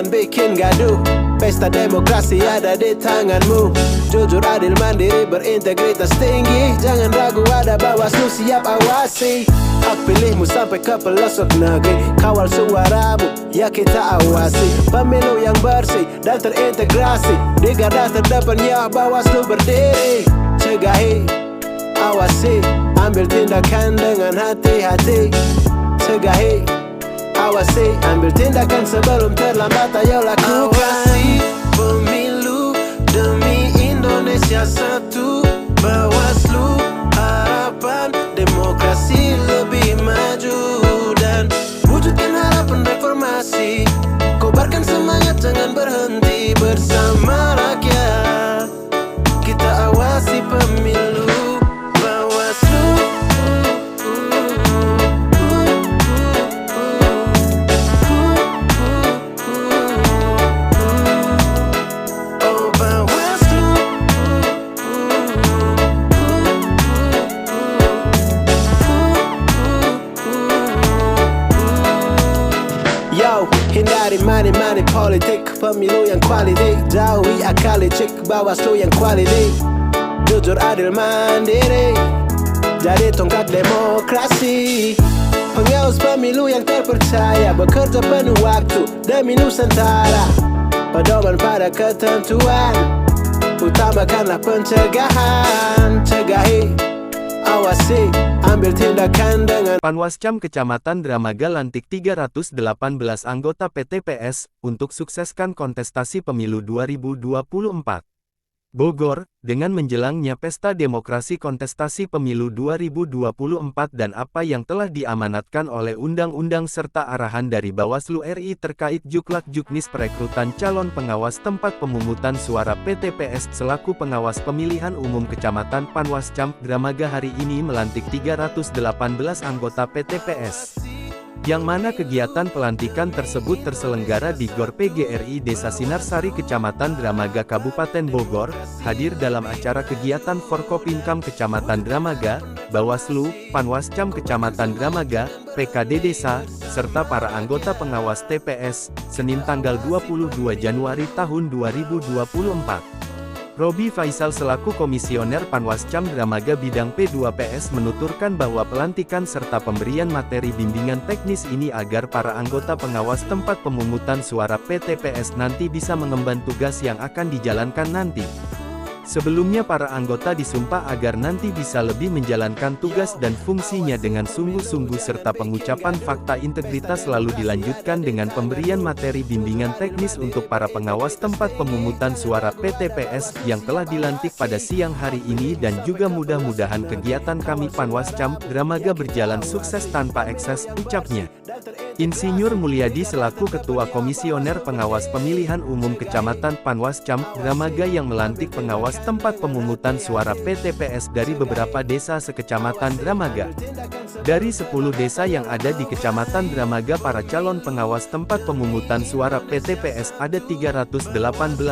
jangan bikin gaduh. Pesta demokrasi ada di tanganmu. Jujur, adil, mandiri, berintegritas tinggi. Jangan ragu, ada Bawaslu siap awasi. Hak pilihmu sampai ke pelosok negeri. Kawal suaramu, ya kita awasi. Pemilu yang bersih dan terintegrasi. Di garda terdepan ya Bawaslu berdiri. Cegahi, awasi, ambil tindakan dengan hati-hati. Cegahi, awasi, ambil tindakan sebelum terlambat. Ayo lakukan. Awasi pemilu demi Indonesia satu. Bawaslu, harapan demokrasi lebih maju. Dan wujudkan harapan reformasi. Kobarkan semangat, jangan berhenti. Bersama rakyat kita awasi pemilu. Bawaslu, oh Bawaslu. Yo, hindari money politik. Pemilu yang quality, jauhi akal licik. Bawaslu yang quality, jujur, adil, mandiri. Jadi tongkat demokrasi. Pengawas pemilu yang terpercaya, bekerja penuh waktu demi Nusantara. Pedoman pada ketentuan, utamakanlah pencegahan. Cegahi, awasi, ambil tindakan dengan. Panwascam Kecamatan Dramaga lantik 318 anggota PTPS untuk sukseskan kontestasi pemilu 2024. Bogor, dengan menjelangnya pesta demokrasi kontestasi pemilu 2024 dan apa yang telah diamanatkan oleh undang-undang serta arahan dari Bawaslu RI terkait juklak-juknis perekrutan calon pengawas tempat pemungutan suara PTPS selaku pengawas pemilihan umum Kecamatan Panwascam Dramaga hari ini melantik 318 anggota PTPS. Yang mana kegiatan pelantikan tersebut terselenggara di GOR PGRI Desa Sinarsari Kecamatan Dramaga Kabupaten Bogor. Hadir dalam acara kegiatan Forkopimkam Kecamatan Dramaga, Bawaslu, Panwascam Kecamatan Dramaga, PKD Desa, serta para anggota pengawas TPS, Senin tanggal 22 Januari tahun 2024. Robi Faisal selaku Komisioner Panwascam Dramaga Bidang P2PS menuturkan bahwa pelantikan serta pemberian materi bimbingan teknis ini agar para anggota pengawas tempat pemungutan suara PTPS nanti bisa mengemban tugas yang akan dijalankan nanti. Sebelumnya para anggota disumpah agar nanti bisa lebih menjalankan tugas dan fungsinya dengan sungguh-sungguh serta pengucapan fakta integritas lalu dilanjutkan dengan pemberian materi bimbingan teknis untuk para pengawas tempat pemungutan suara PTPS yang telah dilantik pada siang hari ini dan juga mudah-mudahan kegiatan kami Panwascam Dramaga berjalan sukses tanpa ekses, ucapnya. Insinyur Mulyadi selaku Ketua Komisioner Pengawas Pemilihan Umum Kecamatan Panwascam Dramaga yang melantik pengawas tempat pemungutan suara PTPS dari beberapa desa sekecamatan Dramaga. Dari 10 desa yang ada di Kecamatan Dramaga para calon pengawas tempat pemungutan suara PTPS ada 318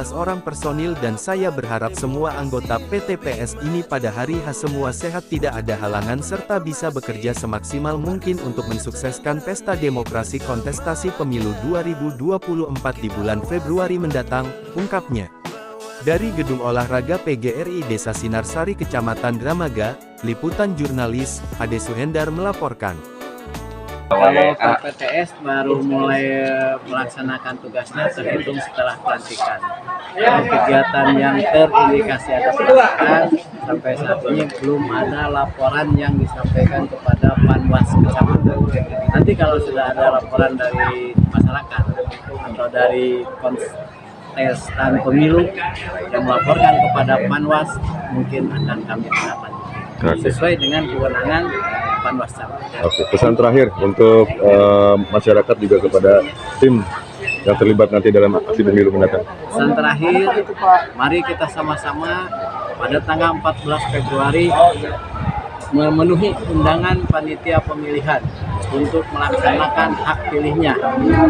orang personil dan saya berharap semua anggota PTPS ini pada hari H semua sehat tidak ada halangan serta bisa bekerja semaksimal mungkin untuk mensukseskan pesta demokrasi kontestasi pemilu 2024 di bulan Februari mendatang, ungkapnya. Dari Gedung Olahraga PGRI Desa Sinarsari Kecamatan Dramaga, liputan jurnalis Ade Suhendar melaporkan. Kalau PTS baru mulai melaksanakan tugasnya terhitung setelah pelantikan. Kegiatan yang terindikasi ada pelanggaran sampai saat ini belum ada laporan yang disampaikan kepada Panwas Kecamatan. Nanti kalau sudah ada laporan dari masyarakat atau dari kontestan pemilu yang melaporkan kepada Panwas, mungkin akan kami tindak sesuai dengan kewenangan Panwascam. Oke, pesan terakhir untuk masyarakat juga kepada tim yang terlibat nanti dalam aksi pemilu mendatang. Pesan terakhir, mari kita sama-sama pada tanggal 14 Februari memenuhi undangan panitia pemilihan untuk melaksanakan hak pilihnya,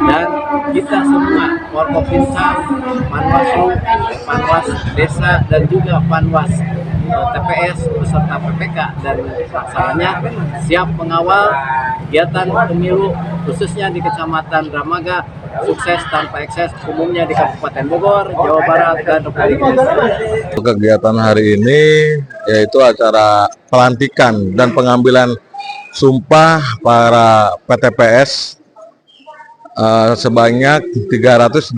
dan kita semua Forkopimkam, Panwaslu, Panwas Desa dan juga Panwas TPS beserta PPK dan pelaksananya siap mengawal kegiatan pemilu khususnya di Kecamatan Dramaga sukses tanpa ekses umumnya di Kabupaten Bogor, Jawa Barat, dan Republik Indonesia. Kegiatan hari ini yaitu acara pelantikan dan pengambilan sumpah para PTPS sebanyak 318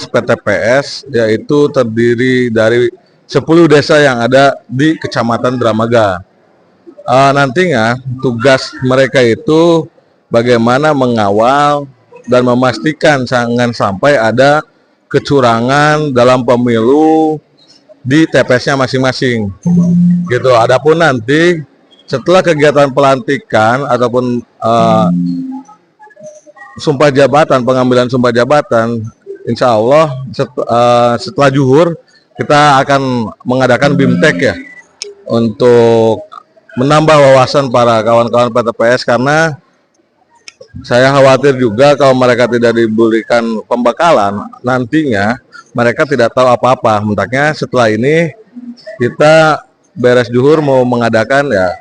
PTPS, yaitu terdiri dari 10 desa yang ada di Kecamatan Dramaga. Nantinya tugas mereka itu bagaimana mengawal dan memastikan jangan sampai ada kecurangan dalam pemilu di TPS-nya masing-masing. Gitu. Adapun nanti setelah kegiatan pelantikan ataupun sumpah jabatan, pengambilan sumpah jabatan, insya Allah setelah zuhur kita akan mengadakan BIMTEK ya untuk menambah wawasan para kawan-kawan PTPS, karena saya khawatir juga kalau mereka tidak diberikan pembekalan, nantinya mereka tidak tahu apa-apa. Hendaknya setelah ini kita beres zuhur mau mengadakan ya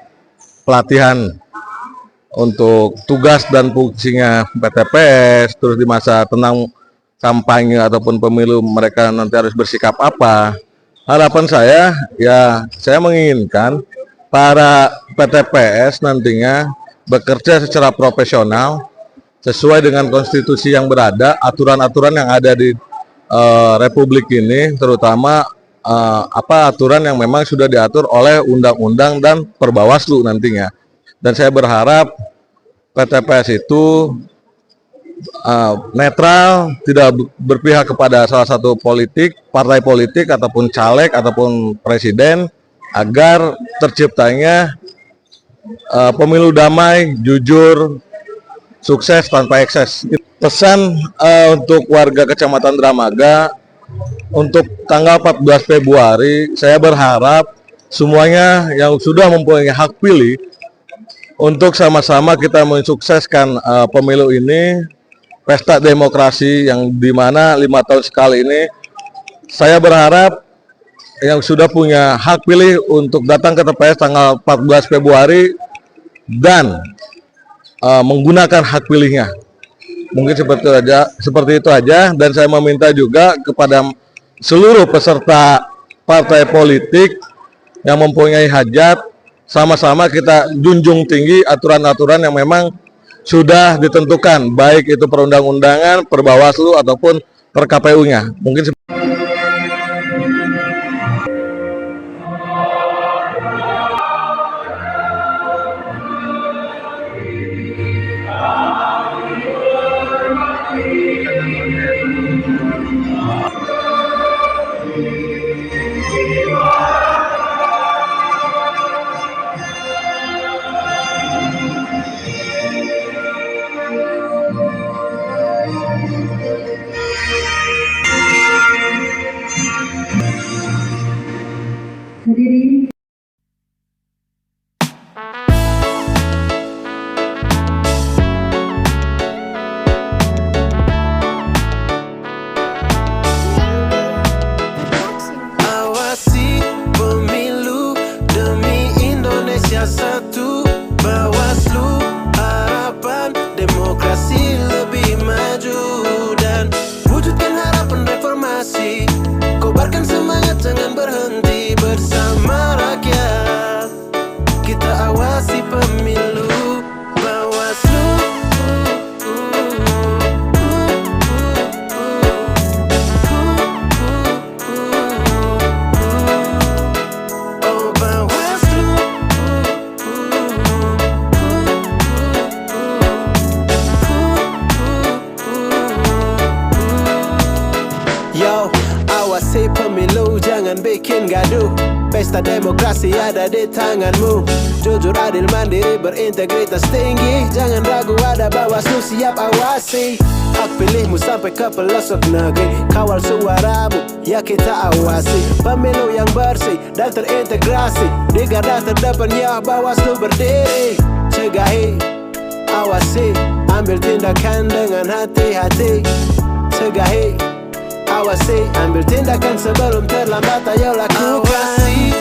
pelatihan untuk tugas dan fungsinya PTPS, terus di masa tenang kampanye ataupun pemilu mereka nanti harus bersikap apa. Harapan saya ya saya menginginkan para PTPS nantinya bekerja secara profesional sesuai dengan konstitusi yang berada, aturan-aturan yang ada di Republik ini, terutama aturan yang memang sudah diatur oleh undang-undang dan Perbawaslu nantinya. Dan saya berharap PTPS itu netral, tidak berpihak kepada salah satu partai politik ataupun caleg ataupun presiden, agar terciptanya pemilu damai, jujur, sukses tanpa ekses. Pesan untuk warga Kecamatan Dramaga untuk tanggal 14 Februari, saya berharap semuanya yang sudah mempunyai hak pilih untuk sama-sama kita mensukseskan pemilu ini, pesta demokrasi yang dimana 5 tahun sekali ini. Saya berharap yang sudah punya hak pilih untuk datang ke TPS tanggal 14 Februari dan menggunakan hak pilihnya. Mungkin seperti itu aja, dan saya meminta juga kepada seluruh peserta partai politik yang mempunyai hajat, sama-sama kita junjung tinggi aturan-aturan yang memang sudah ditentukan, baik itu perundang-undangan, Perbawaslu ataupun per KPU-nya. Mungkin hadirin Awasi pemilu demi Indonesia satu. Bawaslu, harapan demokrasi lebih maju, dan wujudkan harapan reformasi. Kobarkan semangat, jangan berhenti, bersama rakyat kita awasi pemilu. Bawaslu, oh Bawaslu, yo, awasi pemilu, jangan bikin gaduh. Pesta demokrasi ada di tanganmu. Jujur, adil, mandiri, berintegritas tinggi. Jangan ragu, ada Bawaslu siap awasi. Hak pilihmu sampai ke pelosok negeri. Kawal suaramu, ya kita awasi. Pemilu yang bersih dan terintegrasi. Di garda terdepan, ya Bawaslu berdiri. Cegahi, awasi, ambil tindakan dengan hati-hati. Cegahi, awasi, ambil tindakan sebelum terlambat, ayo lakukan.